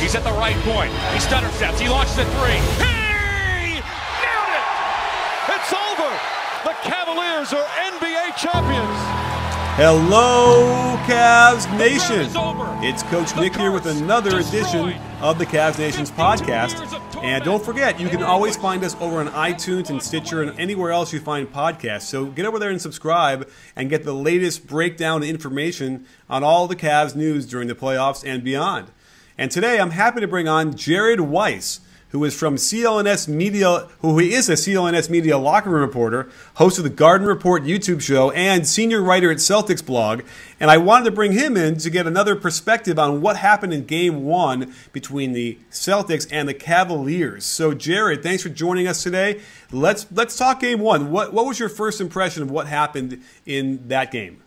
He's at the right point. He stutter steps. He launches a three. He nailed it! It's over! The Cavaliers are NBA champions! Hello, Cavs Nation. It's Coach Nick here with another edition of the Cavs Nation's podcast. And don't forget, you can always find us over on iTunes and Stitcher and anywhere else you find podcasts. So get over there and subscribe and get the latest breakdown and information on all the Cavs news during the playoffs and beyond. And today I'm happy to bring on Jared Weiss, who is from CLNS Media, who is a CLNS Media locker room reporter, host of the Garden Report YouTube show, and senior writer at Celtics Blog. And I wanted to bring him in to get another perspective on what happened in Game 1 between the Celtics and the Cavaliers. So, Jared, thanks for joining us today. Let's talk Game 1. What was your first impression of what happened in that game?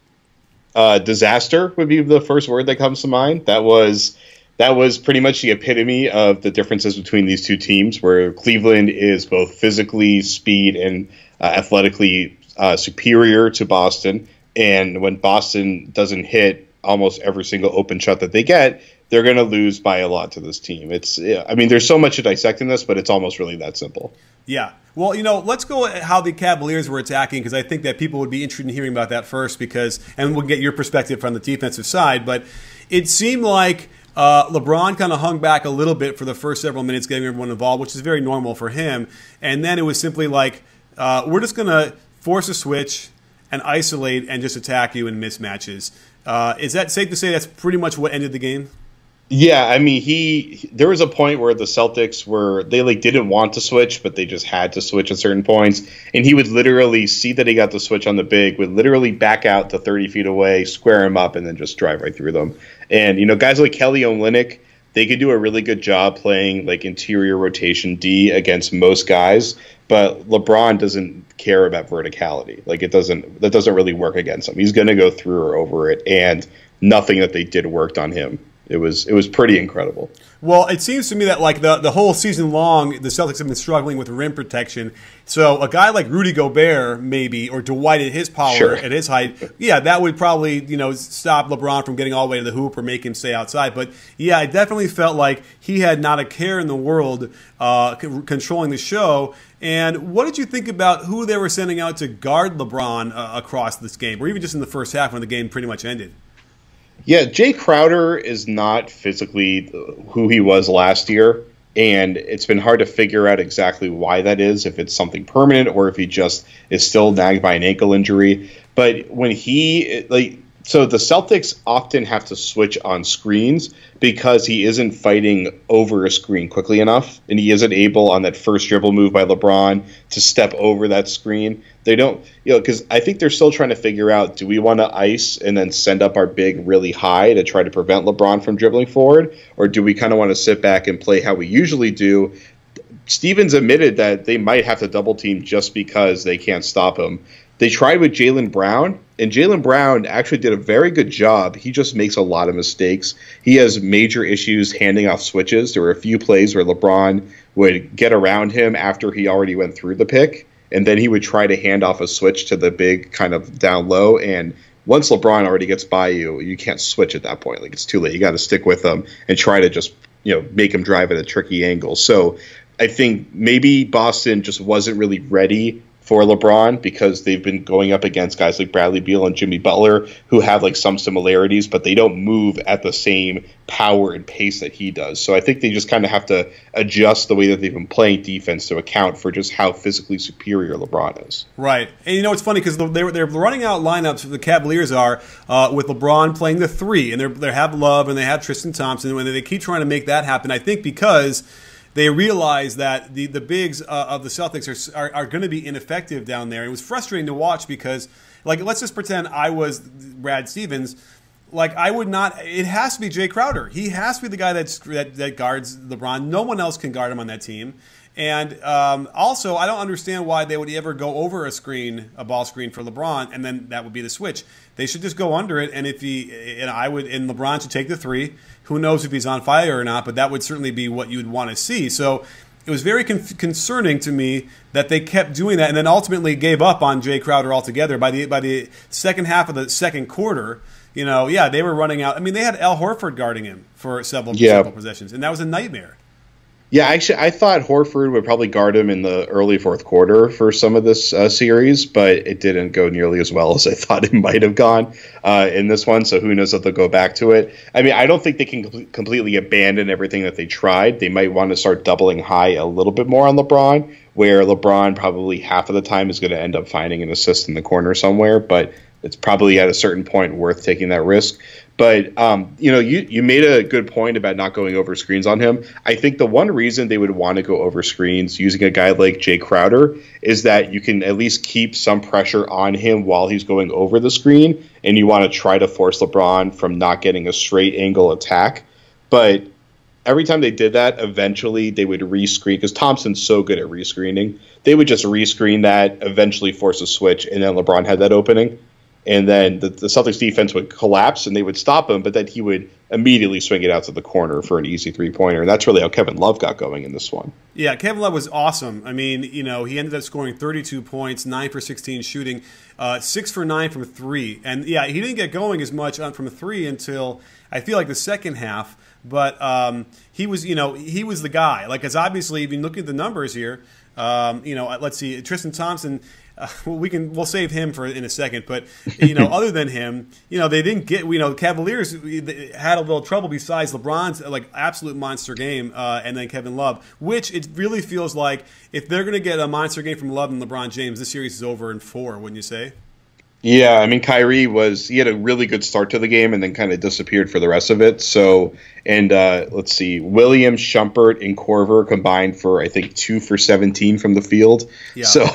Disaster would be the first word that comes to mind. That was pretty much the epitome of the differences between these two teams, where Cleveland is both physically, speed, and athletically superior to Boston. And when Boston doesn't hit almost every single open shot that they get, they're going to lose by a lot to this team. There's so much to dissect in this, but it's almost really that simple. Yeah. Well, let's go at how the Cavaliers were attacking, because I think that people would be interested in hearing about that first, and we'll get your perspective from the defensive side. But it seemed like LeBron kind of hung back a little bit for the first several minutes, getting everyone involved, which is very normal for him. And then it was simply like, we're just going to force a switch and isolate and just attack you in mismatches. Is that safe to say that's pretty much what ended the game? Yeah, I mean, there was a point where the Celtics didn't want to switch, but they just had to switch at certain points. And he would literally see that he got the switch on the big, would literally back out to 30 feet away, square him up, and then just drive right through them. And, guys like Kelly Olynyk, they could do a really good job playing like interior rotation D against most guys, but LeBron doesn't care about verticality. Like that doesn't really work against him. He's going to go through or over it, and nothing that they did worked on him. It was pretty incredible. Well, it seems to me that like the whole season long, the Celtics have been struggling with rim protection. So a guy like Rudy Gobert, maybe, or Dwight at his power, at his height, yeah, that would probably stop LeBron from getting all the way to the hoop or make him stay outside. But yeah, I definitely felt like he had not a care in the world controlling the show. And what did you think about who they were sending out to guard LeBron across this game, or even just in the first half when the game pretty much ended? Yeah, Jay Crowder is not physically who he was last year, and it's been hard to figure out exactly why that is, if it's something permanent or if he just is still nagged by an ankle injury. But when so the Celtics often have to switch on screens because he isn't fighting over a screen quickly enough, and he isn't able on that first dribble move by LeBron to step over that screen. They don't, because I think they're still trying to figure out, do we want to ice and then send up our big really high to try to prevent LeBron from dribbling forward, or do we kind of want to sit back and play how we usually do? Stevens admitted that they might have to double team just because they can't stop him. They tried with Jaylen Brown, and Jaylen Brown actually did a very good job. He just makes a lot of mistakes. He has major issues handing off switches. There were a few plays where LeBron would get around him after he already went through the pick, and then he would try to hand off a switch to the big kind of down low. And once LeBron already gets by you, you can't switch at that point. Like, it's too late. You got to stick with him and try to just make him drive at a tricky angle. So I think maybe Boston just wasn't really ready for LeBron because they've been going up against guys like Bradley Beal and Jimmy Butler who have like some similarities, but they don't move at the same power and pace that he does. So I think they just kind of have to adjust the way that they've been playing defense to account for just how physically superior LeBron is. Right. And it's funny because they're running out lineups, the Cavaliers are, with LeBron playing the three, and they have Love and they have Tristan Thompson, and they keep trying to make that happen. I think because they realize that the bigs of the Celtics are going to be ineffective down there. It was frustrating to watch because, like, let's just pretend I was Brad Stevens. Like, I would not. It has to be Jay Crowder. He has to be the guy that guards LeBron. No one else can guard him on that team. And also, I don't understand why they would ever go over a ball screen for LeBron, and then that would be the switch. They should just go under it, and LeBron should take the three. Who knows if he's on fire or not? But that would certainly be what you'd want to see. So it was very concerning to me that they kept doing that and then ultimately gave up on Jay Crowder altogether. By the second half of the second quarter, you know, yeah, they were running out. I mean, they had Al Horford guarding him for several possessions, and that was a nightmare. Yeah, actually, I thought Horford would probably guard him in the early fourth quarter for some of this series, but it didn't go nearly as well as I thought it might have gone in this one, so who knows if they'll go back to it. I mean, I don't think they can completely abandon everything that they tried. They might want to start doubling high a little bit more on LeBron, where LeBron probably half of the time is going to end up finding an assist in the corner somewhere, but it's probably at a certain point worth taking that risk. But, you know, you made a good point about not going over screens on him. I think the one reason they would want to go over screens using a guy like Jay Crowder is that you can at least keep some pressure on him while he's going over the screen, and you want to try to force LeBron from not getting a straight angle attack. But every time they did that, eventually they would rescreen, because Thompson's so good at rescreening. They would just rescreen that, eventually force a switch, and then LeBron had that opening. And then the Celtics defense would collapse and they would stop him, but then he would immediately swing it out to the corner for an easy three-pointer. And that's really how Kevin Love got going in this one. Yeah, Kevin Love was awesome. I mean, you know, he ended up scoring 32 points, 9 for 16 shooting, 6 for 9 from 3. And, yeah, he didn't get going as much from 3 until I feel like the second half. But he was, you know, he was the guy. Like, as obviously, if you look at the numbers here, you know, let's see, Tristan Thompson. We'll save him for in a second, but you know, other than him, you know, they didn't get. You know, Cavaliers had a little trouble besides LeBron's like absolute monster game, and then Kevin Love, which it really feels like if they're going to get a monster game from Love and LeBron James, this series is over in 4. Wouldn't you say? Yeah, I mean, KYRIE he had a really good start to the game and then kind of disappeared for the rest of it. So, and let's see, Williams, Shumpert, and Korver combined for, I think, 2 for 17 from the field. Yeah. So,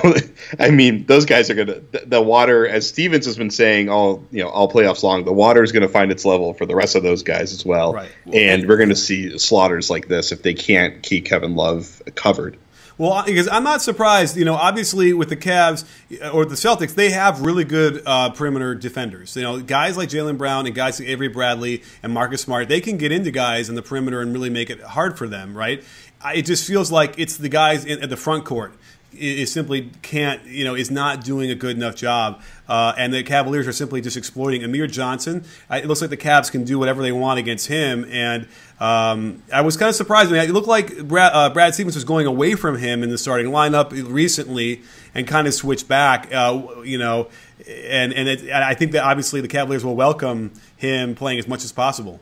I mean, those guys are going to, the water, as Stevens has been saying all playoffs long, the water is going to find its level for the rest of those guys as well. Right. And we're going to see slaughters like this if they can't keep Kevin Love covered. Well, because I'm not surprised, you know, obviously with the Cavs or the Celtics, they have really good perimeter defenders. You know, guys like Jaylen Brown and guys like Avery Bradley and Marcus Smart, they can get into guys in the perimeter and really make it hard for them, right? It just feels like it's the guys at the front court. It simply can't, you know, is not doing a good enough job. And the Cavaliers are simply just exploiting Amir Johnson. It looks like the Cavs can do whatever they want against him. And I was kind of surprised. I mean, it looked like Brad Stevens was going away from him in the starting lineup recently and kind of switched back, you know. And I think that obviously the Cavaliers will welcome him playing as much as possible.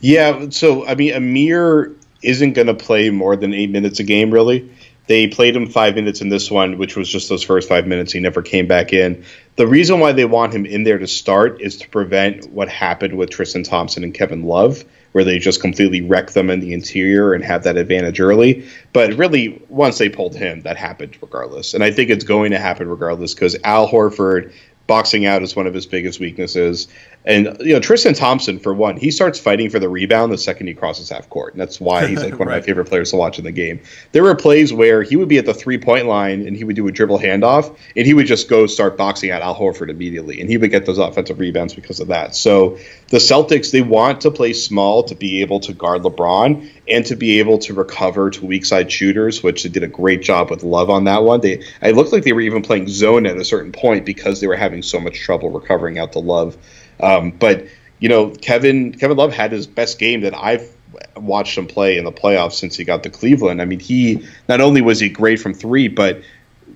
Yeah, so, I mean, Amir isn't going to play more than 8 minutes a game, really. They played him 5 minutes in this one, which was just those first 5 minutes. He never came back in. The reason why they want him in there to start is to prevent what happened with Tristan Thompson and Kevin Love, where they just completely wrecked them in the interior and had that advantage early. But really, once they pulled him, that happened regardless. And I think it's going to happen regardless because Al Horford boxing out is one of his biggest weaknesses. And, you know, Tristan Thompson, for one, he starts fighting for the rebound the second he crosses half court. And that's why he's like one right. of my favorite players to watch in the game. There were plays where he would be at the 3-point line and he would do a dribble handoff and he would just go start boxing out Al Horford immediately. And he would get those offensive rebounds because of that. So the Celtics, they want to play small to be able to guard LeBron and to be able to recover to weak side shooters, which they did a great job with Love on that one. It looked like they were even playing zone at a certain point because they were having so much trouble recovering out to Love. But, you know, Kevin Love had his best game that I've watched him play in the playoffs since he got to Cleveland. I mean, he not only was he great from 3, but,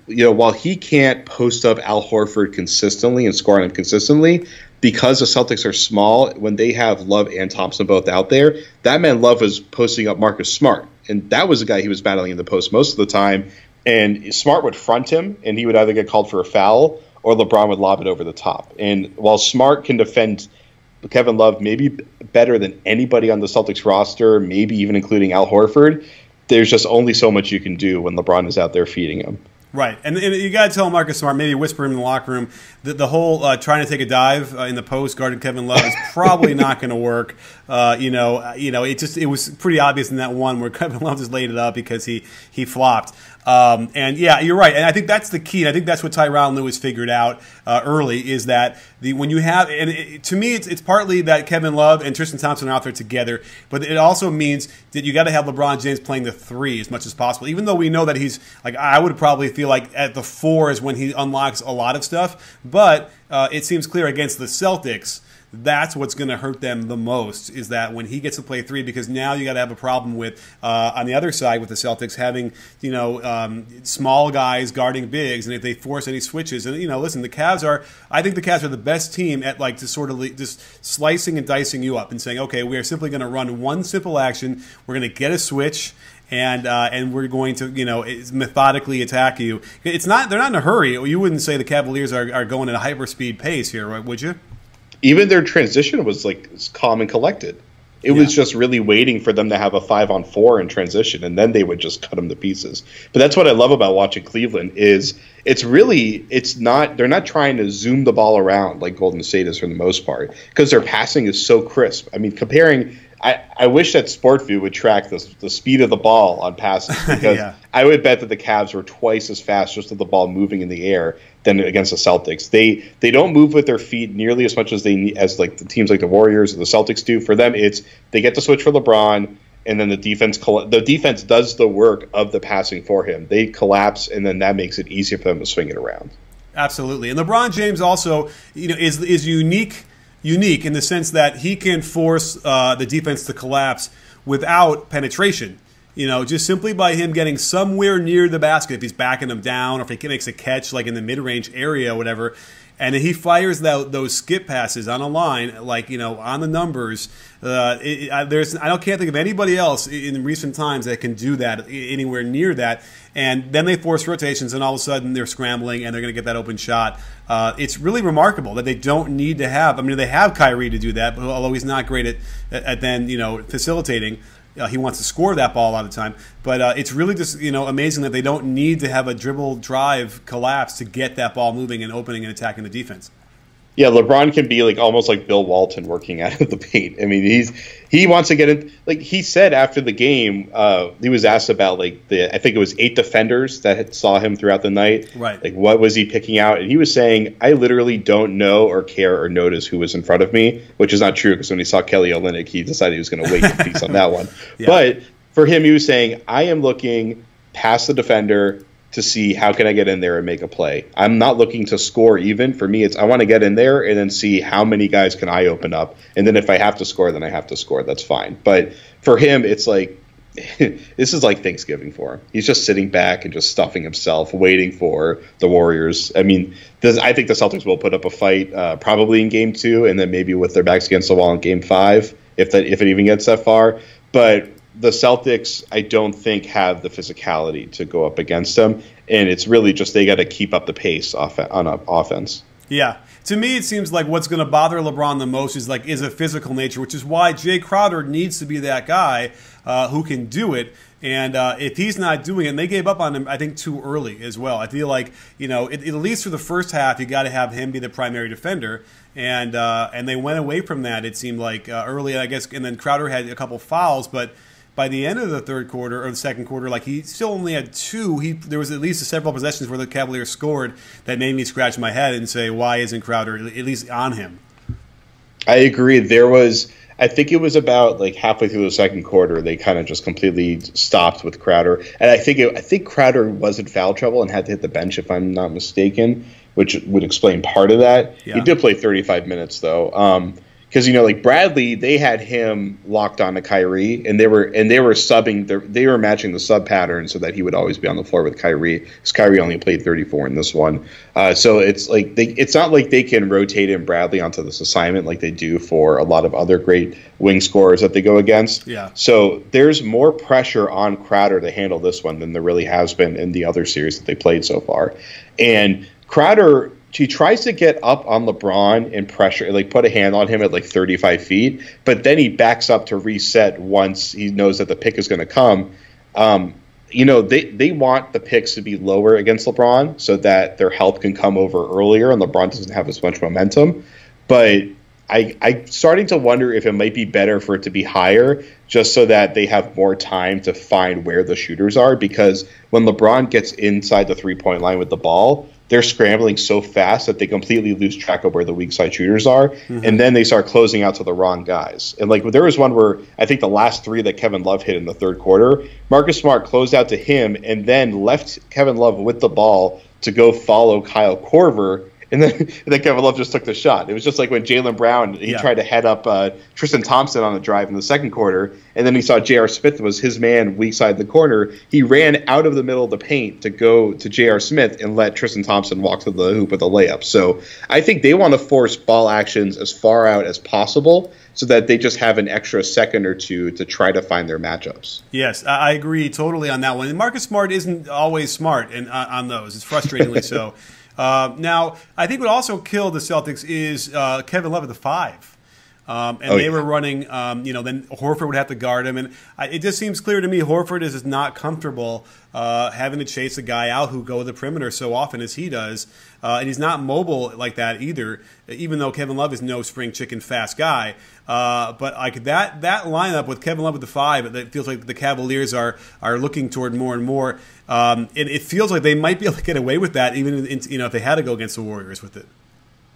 you know, while he can't post up Al Horford consistently and score on him consistently, because the Celtics are small, when they have Love and Thompson both out there, that man Love was posting up Marcus Smart. And that was the guy he was battling in the post most of the time. And Smart would front him, and he would either get called for a foul or LeBron would lob it over the top. And while Smart can defend Kevin Love maybe better than anybody on the Celtics roster, maybe even including Al Horford, there's just only so much you can do when LeBron is out there feeding him. Right, and you got to tell Marcus Smart, maybe whisper him in the locker room, that the whole trying to take a dive in the post guarding Kevin Love is probably not going to work. It was pretty obvious in that one where Kevin Love just laid it up because he flopped. And yeah, you're right. And I think that's the key. And I think that's what Tyronn Lewis figured out early is that when you have, and to me, it's partly that Kevin Love and Tristan Thompson are out there together, but it also means that you got to have LeBron James playing the 3 as much as possible. Even though we know that he's like, I would probably feel like at the 4 is when he unlocks a lot of stuff, but it seems clear against the Celtics. That's what's going to hurt them the most is that when he gets to play 3, because now you got to have a problem with on the other side with the Celtics having small guys guarding bigs, and if they force any switches, and listen, I think the Cavs are the best team at like just sort of just slicing and dicing you up and saying, okay, we are simply going to run one simple action, we're going to get a switch. And we're going to methodically attack you. They're not in a hurry. You wouldn't say the Cavaliers are going at a hyperspeed pace here, right? Would you? Even their transition was like calm and collected. It was just really waiting for them to have a 5-on-4 in transition, and then they would just cut them to pieces. But that's what I love about watching Cleveland is they're not trying to zoom the ball around like Golden State is for the most part because their passing is so crisp. I mean, I wish that SportView would track the speed of the ball on passes because I would bet that the Cavs were twice as fast just with the ball moving in the air than against the Celtics. They don't move with their feet nearly as much as like the teams like the Warriors or the Celtics do. For them, it's they get to switch for LeBron, and then the defense does the work of the passing for him. They collapse, and then that makes it easier for them to swing it around. Absolutely, and LeBron James also is unique in the sense that he can force the defense to collapse without penetration. Just simply by him getting somewhere near the basket, if he's backing them down or if he makes a catch like in the mid-range area or whatever, and then he fires those skip passes on a line, like, on the numbers. I can't think of anybody else in recent times that can do that anywhere near that. And then they force rotations, and all of a sudden they're scrambling, and they're going to get that open shot. It's really remarkable that they don't need to have. I mean, they have KYRIE to do that, but although he's not great at then facilitating. He wants to score that ball a lot of the time, but it's really just amazing that they don't need to have a dribble drive collapse to get that ball moving and opening and attacking the defense. Yeah, LeBron can be like almost like Bill Walton working out of the paint. I mean, he wants to get in. Like he said after the game, he was asked about I think it was 8 defenders that saw him throughout the night. Right. Like what was he picking out? And he was saying, I literally don't know or care or notice who was in front of me, which is not true because when he saw Kelly Olynyk, he decided he was going to wait a piece on that one. Yeah. But for him, he was saying, I am looking past the defender to see how can I get in there and make a play. I'm not looking to score even. For me, it's I want to get in there and then see how many guys can I open up. And then if I have to score, then I have to score. That's fine. But for him, it's like this is like Thanksgiving for him. He's just sitting back and just stuffing himself, waiting for the Warriors. I mean, I think the Celtics will put up a fight probably in Game 2 and then maybe with their backs against the wall in Game 5 if it even gets that far. But the Celtics, I don't think, have the physicality to go up against them, and it's really just they got to keep up the pace on offense. Yeah. To me, it seems like what's going to bother LeBron the most is a physical nature, which is why Jay Crowder needs to be that guy who can do it. And if he's not doing it, and they gave up on him, I think, too early as well. I feel like, at least for the first half, you got to have him be the primary defender. And they went away from that, it seemed like, early, I guess. And then Crowder had a couple fouls, but by the end of the third quarter or the second quarter, he still only had 2. There was at least several possessions where the Cavaliers scored that made me scratch my head and say, why isn't Crowder at least on him? I agree. I think it was about halfway through the second quarter, they kind of just completely stopped with Crowder. And I think Crowder was in foul trouble and had to hit the bench, if I'm not mistaken, which would explain part of that. Yeah. He did play 35 minutes, though. Because Bradley, they had him locked on to KYRIE, and they were subbing. They were matching the sub pattern so that he would always be on the floor with KYRIE. Because KYRIE only played 34 in this one, so it's it's not like they can rotate in Bradley onto this assignment like they do for a lot of other great wing scorers that they go against. Yeah. So there's more pressure on Crowder to handle this one than there really has been in the other series that they played so far, and Crowder. He tries to get up on LeBron and pressure, put a hand on him at 35 feet, but then he backs up to reset once he knows that the pick is going to come. They want the picks to be lower against LeBron so that their help can come over earlier and LeBron doesn't have as much momentum. But I'm starting to wonder if it might be better for it to be higher, just so that they have more time to find where the shooters are. Because when LeBron gets inside the three-point line with the ball, they're scrambling so fast that they completely lose track of where the weak side shooters are, and then they start closing out to the wrong guys. And like there was one where I think the last three that Kevin Love hit in the third quarter, Marcus Smart closed out to him and then left Kevin Love with the ball to go follow Kyle Korver. And then Kevin Love just took the shot. It was just like when Jaylen Brown, he tried to head up Tristan Thompson on a drive in the second quarter, and then he saw J.R. Smith was his man weak side in the corner. He ran out of the middle of the paint to go to J.R. Smith and let Tristan Thompson walk to the hoop with a layup. So I think they want to force ball actions as far out as possible so that they just have an extra second or two to try to find their matchups. Yes, I agree totally on that one. And Marcus Smart isn't always smart on those. It's frustratingly so. Now, I think what also killed the Celtics is Kevin Love at the 5. They were running, then Horford would have to guard him. And it just seems clear to me Horford is not comfortable having to chase a guy out who go to the perimeter so often as he does. And he's not mobile like that either, even though Kevin Love is no spring chicken fast guy. But like that lineup with Kevin Love at the 5, it feels like the Cavaliers are looking toward more and more. It feels like they might be able to get away with that, even if they had to go against the Warriors with it.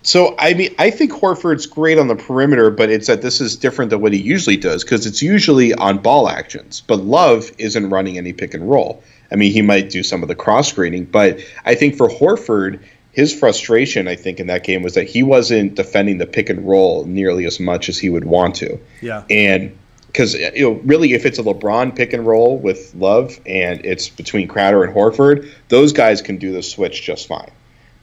So, I mean, I think Horford's great on the perimeter, but it's that this is different than what he usually does because it's usually on ball actions. But Love isn't running any pick and roll. I mean, he might do some of the cross screening, but I think for Horford, his frustration, I think, in that game was that he wasn't defending the pick and roll nearly as much as he would want to. Yeah. And because, really, if it's a LeBron pick and roll with Love and it's between Crowder and Horford, those guys can do the switch just fine.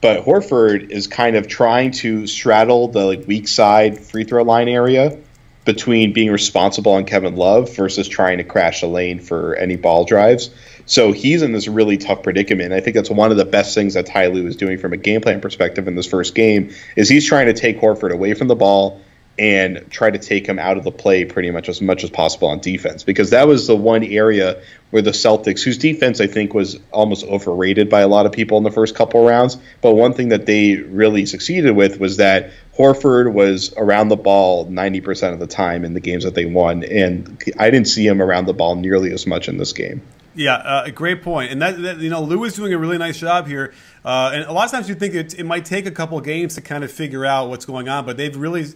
But Horford is kind of trying to straddle the weak side free throw line area between being responsible on Kevin Love versus trying to crash the lane for any ball drives. So he's in this really tough predicament. I think that's one of the best things that Ty Lue is doing from a game plan perspective in this first game is he's trying to take Horford away from the ball and try to take him out of the play pretty much as possible on defense, because that was the one area where the Celtics, whose defense I think was almost overrated by a lot of people in the first couple of rounds, but one thing that they really succeeded with was that Horford was around the ball 90% of the time in the games that they won, and I didn't see him around the ball nearly as much in this game. Yeah, a great point. And that Lue is doing a really nice job here. And a lot of times you think it might take a couple of games to kind of figure out what's going on, but they've really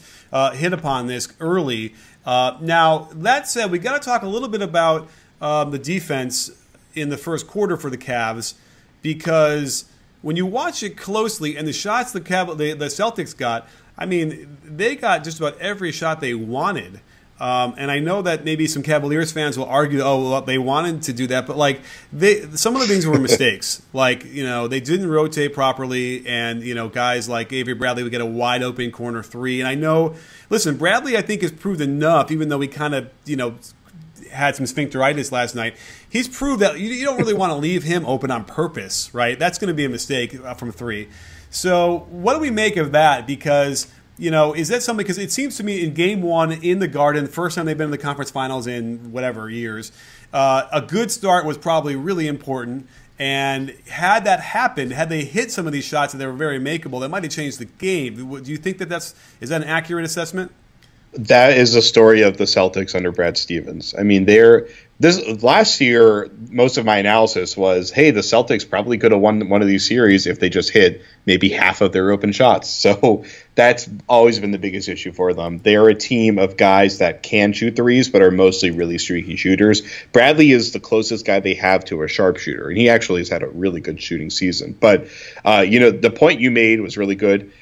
hit upon this early. Now, that said, we got to talk a little bit about the defense in the first quarter for the Cavs, because when you watch it closely and the shots the Celtics got, I mean, they got just about every shot they wanted. And I know that maybe some Cavaliers fans will argue, oh, well, they wanted to do that, but some of the things were mistakes. They didn't rotate properly, and guys like Avery Bradley would get a wide open corner 3. And I know, listen, Bradley I think has proved enough, even though he kind of had some sphincteritis last night. He's proved that you don't really want to leave him open on purpose, right? That's going to be a mistake from 3. So what do we make of that? Because is that something? Because it seems to me in Game 1 in the Garden, the first time they've been in the conference finals in whatever years, a good start was probably really important. And had that happened, had they hit some of these shots and they were very makeable, that might have changed the game. Do you think is that an accurate assessment? That is the story of the Celtics under Brad Stevens. I mean, last year, most of my analysis was, hey, the Celtics probably could have won one of these series if they just hit maybe half of their open shots. So that's always been the biggest issue for them. They are a team of guys that can shoot threes, but are mostly really streaky shooters. Bradley is the closest guy they have to a sharpshooter, and he actually has had a really good shooting season. But, the point you made was really good.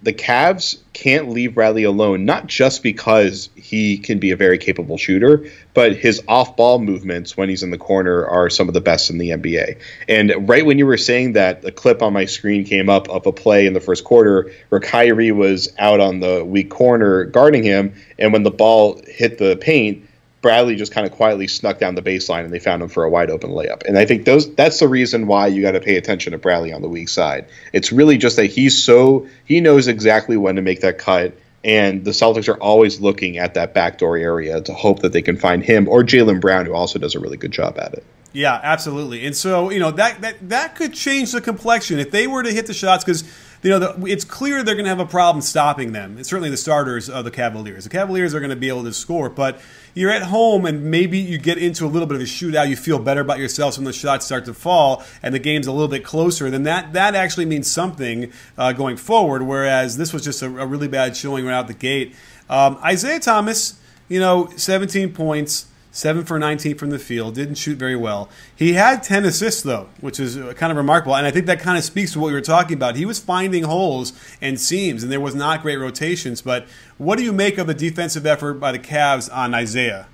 The Cavs can't leave Bradley alone, not just because he can be a very capable shooter, but his off-ball movements when he's in the corner are some of the best in the NBA. And right when you were saying that, the clip on my screen came up of a play in the first quarter where KYRIE was out on the weak corner guarding him, and when the ball hit the paint, Bradley just kind of quietly snuck down the baseline, and they found him for a wide open layup. And I think that's the reason why you got to pay attention to Bradley on the weak side. It's really just that he knows exactly when to make that cut, and the Celtics are always looking at that backdoor area to hope that they can find him or Jaylen Brown, who also does a really good job at it. Yeah, absolutely. And so, that could change the complexion if they were to hit the shots, because it's clear they're going to have a problem stopping them. It's certainly the starters of the Cavaliers. The Cavaliers are going to be able to score, but you're at home and maybe you get into a little bit of a shootout. You feel better about yourselves when the shots start to fall and the game's a little bit closer. Then that actually means something going forward, whereas this was just a really bad showing right out the gate. Isaiah Thomas, 17 points. 7 for 19 from the field. Didn't shoot very well. He had 10 assists, though, which is kind of remarkable. And I think that kind of speaks to what we were talking about. He was finding holes and seams, and there was not great rotations. But what do you make of the defensive effort by the Cavs on Isaiah?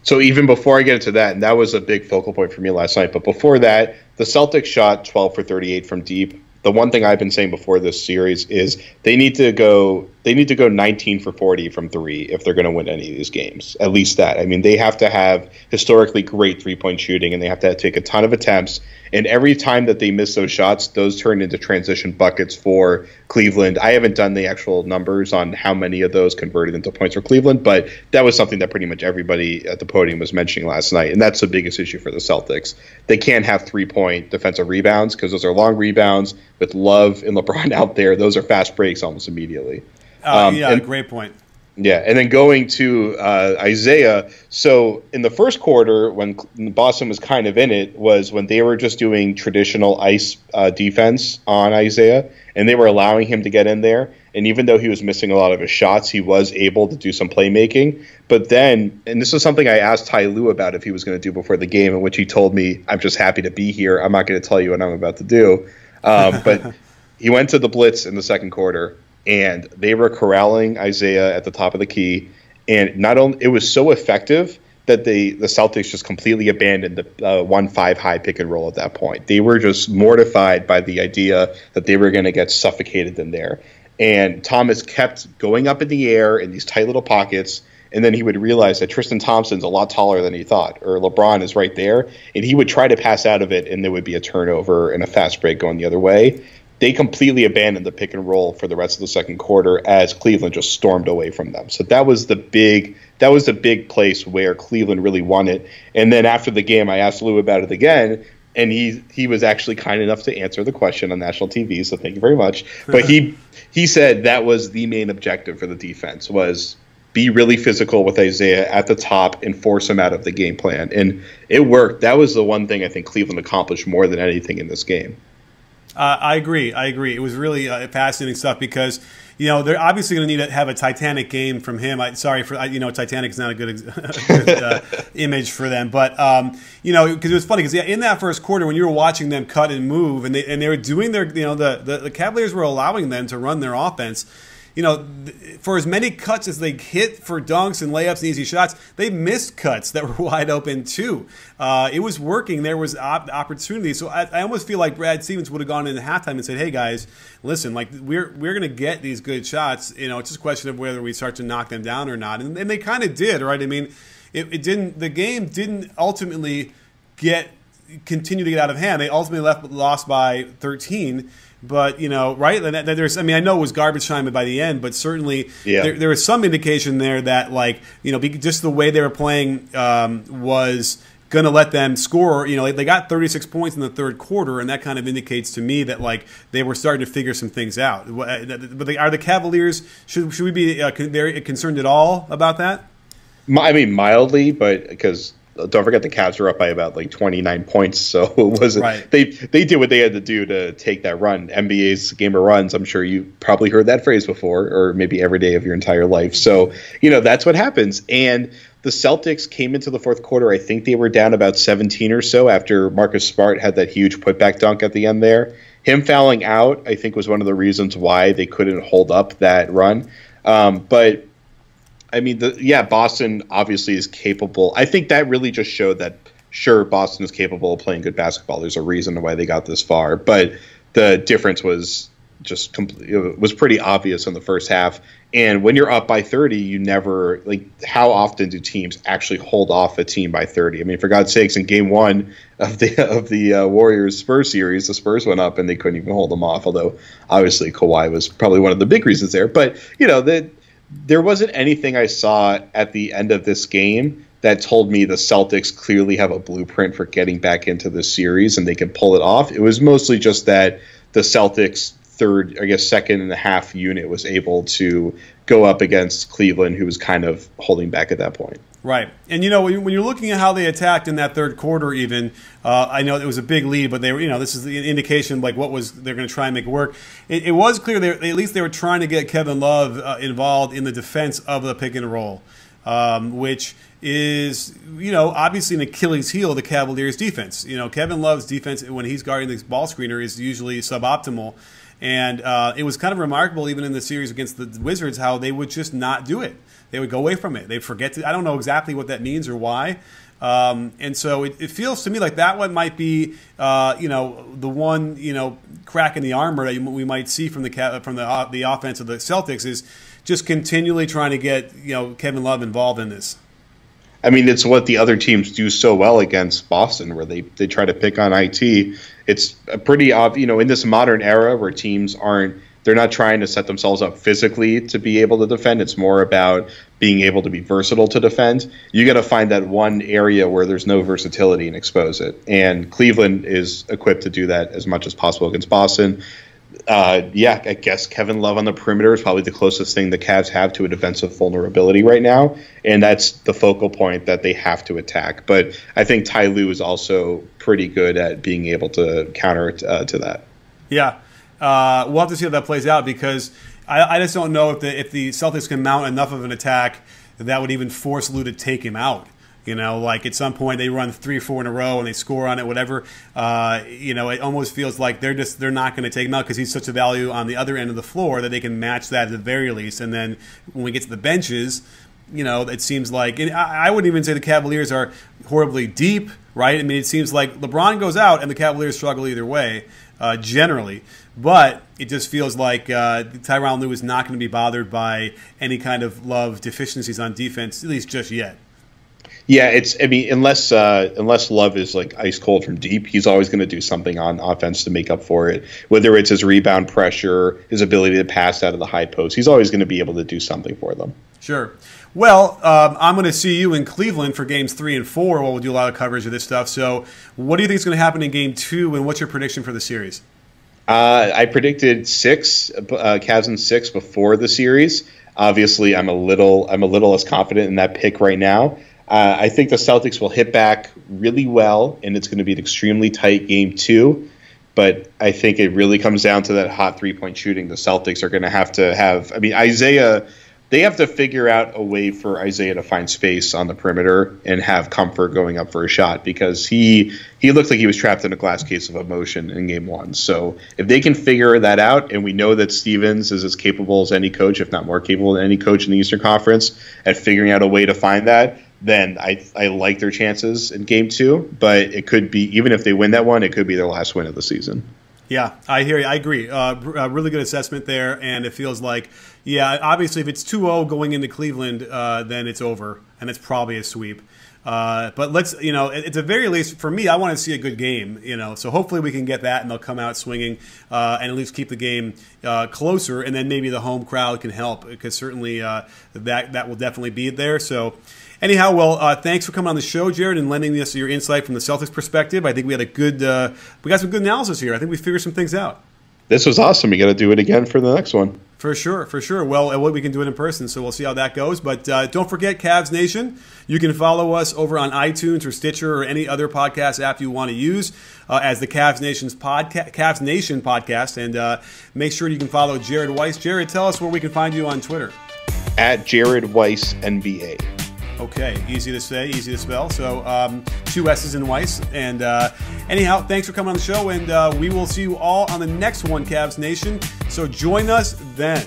So even before I get into that, and that was a big focal point for me last night, but before that, the Celtics shot 12 for 38 from deep. The one thing I've been saying before this series is they need to go 19 for 40 from three if they're going to win any of these games. At least that. I mean, they have to have historically great three-point shooting, and they have to take a ton of attempts. And every time that they miss those shots, those turn into transition buckets for Cleveland. I haven't done the actual numbers on how many of those converted into points for Cleveland, but that was something that pretty much everybody at the podium was mentioning last night, and that's the biggest issue for the Celtics. They can't have three-point defensive rebounds because those are long rebounds with Love and LeBron out there. Those are fast breaks almost immediately. Great point. Yeah, and then going to Isaiah, so in the first quarter, when Boston was kind of in it, was when they were just doing traditional ice defense on Isaiah, and they were allowing him to get in there. And even though he was missing a lot of his shots, he was able to do some playmaking. But then, and this is something I asked Ty Lue about if he was going to do before the game, in which he told me, I'm just happy to be here. I'm not going to tell you what I'm about to do. But he went to the blitz in the second quarter, and they were corralling Isaiah at the top of the key. And not only it was so effective that the Celtics just completely abandoned the 1-5 high pick and roll at that point. They were just mortified by the idea that they were going to get suffocated in there. And Thomas kept going up in the air in these tight little pockets, and then he would realize that Tristan Thompson's a lot taller than he thought, or LeBron is right there, and he would try to pass out of it, and there would be a turnover and a fast break going the other way. They completely abandoned the pick and roll for the rest of the second quarter as Cleveland just stormed away from them. So that was the big place where Cleveland really won it. And then after the game, I asked Lou about it again, and he was actually kind enough to answer the question on national TV. So thank you very much. But he said that was the main objective for the defense, was be really physical with Isaiah at the top and force him out of the game plan. And it worked. That was the one thing I think Cleveland accomplished more than anything in this game. I agree. It was really fascinating stuff because, they're obviously going to need to have a Titanic game from him. Titanic is not a good image for them. But, because it was funny because in that first quarter when you were watching them cut and move and they were doing their, the Cavaliers were allowing them to run their offense. For as many cuts as they hit for dunks and layups and easy shots, they missed cuts that were wide open too. It was working. There was opportunity. So I almost feel like Brad Stevens would have gone into halftime and said, "Hey guys, listen, like we're going to get these good shots. It's just a question of whether we start to knock them down or not." And they kind of did, right? I mean, it didn't. The game didn't ultimately continue to get out of hand. They ultimately lost by 13. But, right? I know it was garbage time by the end, but certainly there was some indication there that, just the way they were playing was going to let them score. They got 36 points in the third quarter, and that kind of indicates to me that, they were starting to figure some things out. But are the Cavaliers, should we be very concerned at all about that? I mean, mildly, but because don't forget the Cavs were up by about 29 points, so it wasn't. Right. They did what they had to do to take that run. NBA's game of runs. I'm sure you probably heard that phrase before, or maybe every day of your entire life. So that's what happens. And the Celtics came into the fourth quarter. I think they were down about 17 or so after Marcus Smart had that huge putback dunk at the end there. Him fouling out, I think, was one of the reasons why they couldn't hold up that run. But I mean, Boston obviously is capable. I think that really just showed that, sure, Boston is capable of playing good basketball. There's a reason why they got this far. But the difference was just it was pretty obvious in the first half. And when you're up by 30, you never, how often do teams actually hold off a team by 30? I mean, for God's sakes, in game one of the Warriors-Spurs series, the Spurs went up and they couldn't even hold them off, although obviously Kawhi was probably one of the big reasons there. But, there wasn't anything I saw at the end of this game that told me the Celtics clearly have a blueprint for getting back into this series and they can pull it off. It was mostly just that the Celtics second and a half unit was able to go up against Cleveland, who was kind of holding back at that point. Right. And, when you're looking at how they attacked in that third quarter even, I know it was a big lead, but they were, this is the indication like they're going to try and make it work. It was clear at least they were trying to get Kevin Love involved in the defense of the pick and roll, which is, obviously an Achilles heel of the Cavaliers defense. Kevin Love's defense when he's guarding this ball screener is usually suboptimal. And it was kind of remarkable even in the series against the Wizards how they would just not do it. They would go away from it. They'd forget to. I don't know exactly what that means or why. And so it feels to me like that one might be, the one, crack in the armor that we might see from the offense of the Celtics is just continually trying to get, Kevin Love involved in this. I mean, it's what the other teams do so well against Boston, where they try to pick on IT. It's a pretty obvious, in this modern era where teams they're not trying to set themselves up physically to be able to defend. It's more about being able to be versatile to defend. You got to find that one area where there's no versatility and expose it. And Cleveland is equipped to do that as much as possible against Boston. I guess Kevin Love on the perimeter is probably the closest thing the Cavs have to a defensive vulnerability right now, and that's the focal point that they have to attack. But I think Ty Lue is also pretty good at being able to counter to that. Yeah, we'll have to see how that plays out because I just don't know if the Celtics can mount enough of an attack that would even force Lue to take him out. Like at some point they run 3 or 4 in a row and they score on it, whatever. It almost feels like they're not going to take him out because he's such a value on the other end of the floor that they can match that at the very least. And then when we get to the benches, it seems like I wouldn't even say the Cavaliers are horribly deep, right? I mean, it seems like LeBron goes out and the Cavaliers struggle either way, generally. But it just feels like Tyronn Lue is not going to be bothered by any kind of Love deficiencies on defense, at least just yet. Yeah, unless Love is like ice cold from deep, he's always going to do something on offense to make up for it. Whether it's his rebound pressure, his ability to pass out of the high post, he's always going to be able to do something for them. Sure. Well, I'm going to see you in Cleveland for games 3 and 4 while we'll do a lot of coverage of this stuff. So what do you think is going to happen in game 2, and what's your prediction for the series? I predicted 6, Cavs in 6 before the series. Obviously, I'm a little less confident in that pick right now. I think the Celtics will hit back really well, and it's going to be an extremely tight game 2. But I think it really comes down to that hot three-point shooting. The Celtics are going to have. I mean, Isaiah. They have to figure out a way for Isaiah to find space on the perimeter and have comfort going up for a shot because he looked like he was trapped in a glass case of emotion in game 1. So if they can figure that out, and we know that Stevens is as capable as any coach, if not more capable than any coach in the Eastern Conference, at figuring out a way to find that, then I like their chances in game 2. But it could be, even if they win that one, it could be their last win of the season. Yeah, I hear you. I agree. Really good assessment there, and it feels like, obviously if it's 2-0 going into Cleveland, then it's over, and it's probably a sweep. But let's, at the very least, for me, I want to see a good game, so hopefully we can get that, and they'll come out swinging and at least keep the game closer, and then maybe the home crowd can help, because certainly that will definitely be there. So anyhow, well, thanks for coming on the show, Jared, and lending us your insight from the Celtics perspective. I think we had we got some good analysis here. I think we figured some things out. This was awesome. We got to do it again for the next one. For sure. Well, we can do it in person, so we'll see how that goes. But don't forget, Cavs Nation, you can follow us over on iTunes or Stitcher or any other podcast app you want to use as the Cavs Nation podcast. And make sure you can follow Jared Weiss. Jared, tell us where we can find you on Twitter. At Jared Weiss NBA. Okay, easy to say, easy to spell. So 2 S's in Weiss. And anyhow, thanks for coming on the show, and we will see you all on the next one, Cavs Nation. So join us then.